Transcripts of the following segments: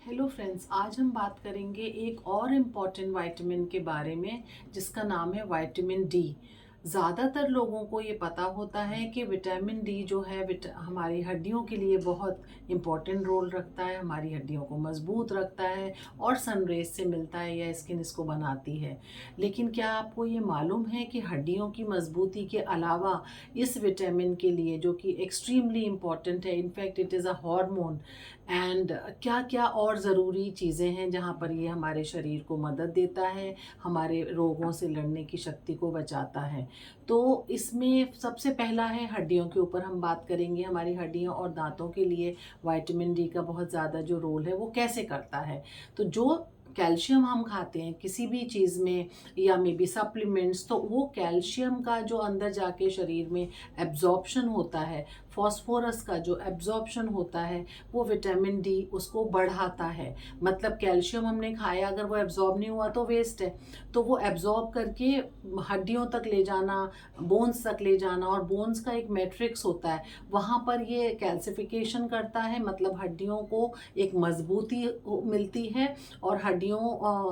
Hello friends, आज हम बात करेंगे एक और इम्पॉर्टेंट विटामिन के बारे में जिसका नाम है विटामिन डी। ज़्यादातर लोगों को ये पता होता है कि विटामिन डी जो है हमारी हड्डियों के लिए बहुत इम्पॉर्टेंट रोल रखता है, हमारी हड्डियों को मजबूत रखता है और सनरेज से मिलता है या स्किन इसको बनाती है। लेकिन क्या आपको ये मालूम है कि हड्डियों की मजबूती के अलावा इस विटामिन के लिए, जो कि एक्सट्रीमली इम्पॉर्टेंट है, in fact it is a hormone, and क्या क्या और ज़रूरी चीज़ें हैं जहाँ पर ये हमारे शरीर को मदद देता है, हमारे रोगों से लड़ने की शक्ति को बचाता है। तो इसमें सबसे पहला है हड्डियों के ऊपर हम बात करेंगे। हमारी हड्डियों और दांतों के लिए विटामिन डी का बहुत ज़्यादा जो रोल है वो कैसे करता है। तो जो कैल्शियम हम खाते हैं किसी भी चीज़ में या मे बी सप्लीमेंट्स, तो वो कैल्शियम का जो अंदर जाके शरीर में एब्जॉर्प्शन होता है, फॉस्फोरस का जो एब्जॉर्प्शन होता है, वो विटामिन डी उसको बढ़ाता है। मतलब कैल्शियम हमने खाया, अगर वो एब्जॉर्ब नहीं हुआ तो वेस्ट है। तो वो एब्जॉर्ब करके हड्डियों तक ले जाना, बोन्स तक ले जाना, और बोन्स का एक मैट्रिक्स होता है, वहाँ पर ये कैल्सिफिकेशन करता है, मतलब हड्डियों को एक मजबूती मिलती है और हड्डियों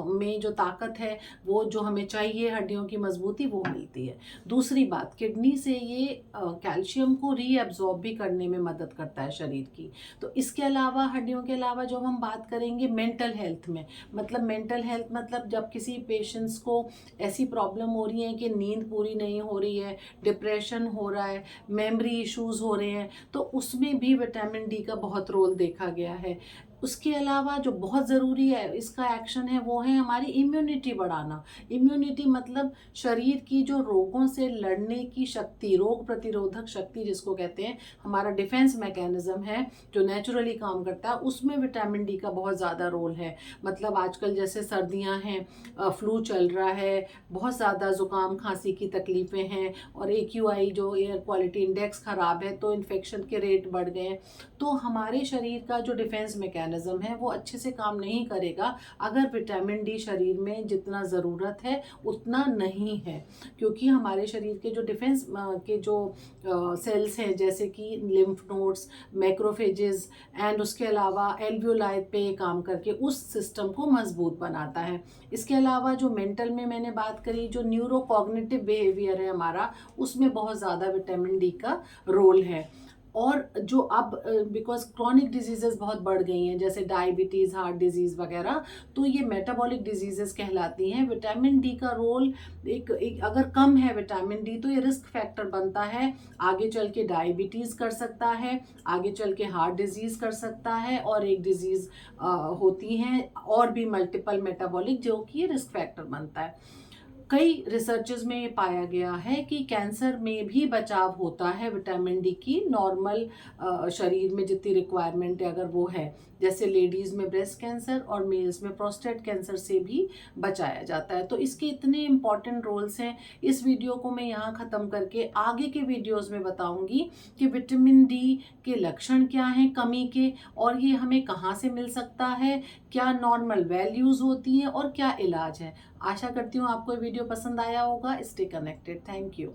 में जो ताकत है वो जो हमें चाहिए, हड्डियों की मजबूती वो मिलती है। दूसरी बात, किडनी से ये कैल्शियम को रीअब्जॉर्ब भी करने में मदद करता है शरीर की। तो इसके अलावा, हड्डियों के अलावा जो हम बात करेंगे मेंटल हेल्थ में, मतलब मेंटल हेल्थ मतलब जब किसी पेशेंट्स को ऐसी प्रॉब्लम हो रही है कि नींद पूरी नहीं हो रही है, डिप्रेशन हो रहा है, मेमोरी इश्यूज हो रहे हैं, तो उसमें भी विटामिन डी का बहुत रोल देखा गया है। उसके अलावा जो बहुत ज़रूरी है इसका एक्शन है वो है हमारी इम्यूनिटी बढ़ाना। इम्यूनिटी मतलब शरीर की जो रोगों से लड़ने की शक्ति, रोग प्रतिरोधक शक्ति जिसको कहते हैं, हमारा डिफेंस मैकेनिज्म है जो नेचुरली काम करता है, उसमें विटामिन डी का बहुत ज़्यादा रोल है। मतलब आजकल जैसे सर्दियां हैं, फ्लू चल रहा है, बहुत ज़्यादा ज़ुकाम खांसी की तकलीफ़ें हैं, और AQI जो एयर क्वालिटी इंडेक्स ख़राब है, तो इन्फेक्शन के रेट बढ़ गए हैं। तो हमारे शरीर का जो डिफेंस मैकेनिज्म है वो अच्छे से काम नहीं करेगा अगर विटामिन डी शरीर में जितना ज़रूरत है उतना नहीं है। क्योंकि हमारे शरीर के जो डिफेंस के जो सेल्स हैं, जैसे कि लिम्फ नोड्स, मैक्रोफेजेस, एंड उसके अलावा एल्वियोलाई पे काम करके उस सिस्टम को मजबूत बनाता है। इसके अलावा जो मेंटल में मैंने बात करी, जो न्यूरो कॉग्निटिव बिहेवियर है हमारा, उसमें बहुत ज़्यादा विटामिन डी का रोल है। और जो अब बिकॉज क्रॉनिक डिजीजेस बहुत बढ़ गई हैं, जैसे डायबिटीज़, हार्ट डिजीज़ वगैरह, तो ये मेटाबॉलिक डिजीजेस कहलाती हैं। विटामिन डी का रोल एक अगर कम है विटामिन डी, तो ये रिस्क फैक्टर बनता है, आगे चल के डायबिटीज़ कर सकता है, आगे चल के हार्ट डिजीज़ कर सकता है, और एक डिजीज़ होती हैं और भी मल्टीपल मेटाबॉलिक, जो कि रिस्क फैक्टर बनता है। कई रिसर्चेस में ये पाया गया है कि कैंसर में भी बचाव होता है विटामिन डी की, नॉर्मल शरीर में जितनी रिक्वायरमेंट है अगर वो है, जैसे लेडीज़ में ब्रेस्ट कैंसर और मेल्स में प्रोस्टेट कैंसर से भी बचाया जाता है। तो इसके इतने इम्पॉर्टेंट रोल्स हैं। इस वीडियो को मैं यहाँ ख़त्म करके आगे के वीडियोज़ में बताऊँगी कि विटामिन डी के लक्षण क्या हैं कमी के, और ये हमें कहाँ से मिल सकता है, क्या नॉर्मल वैल्यूज़ होती हैं और क्या इलाज है। आशा करती हूँ आपको ये वीडियो पसंद आया होगा। Stay connected. Thank you.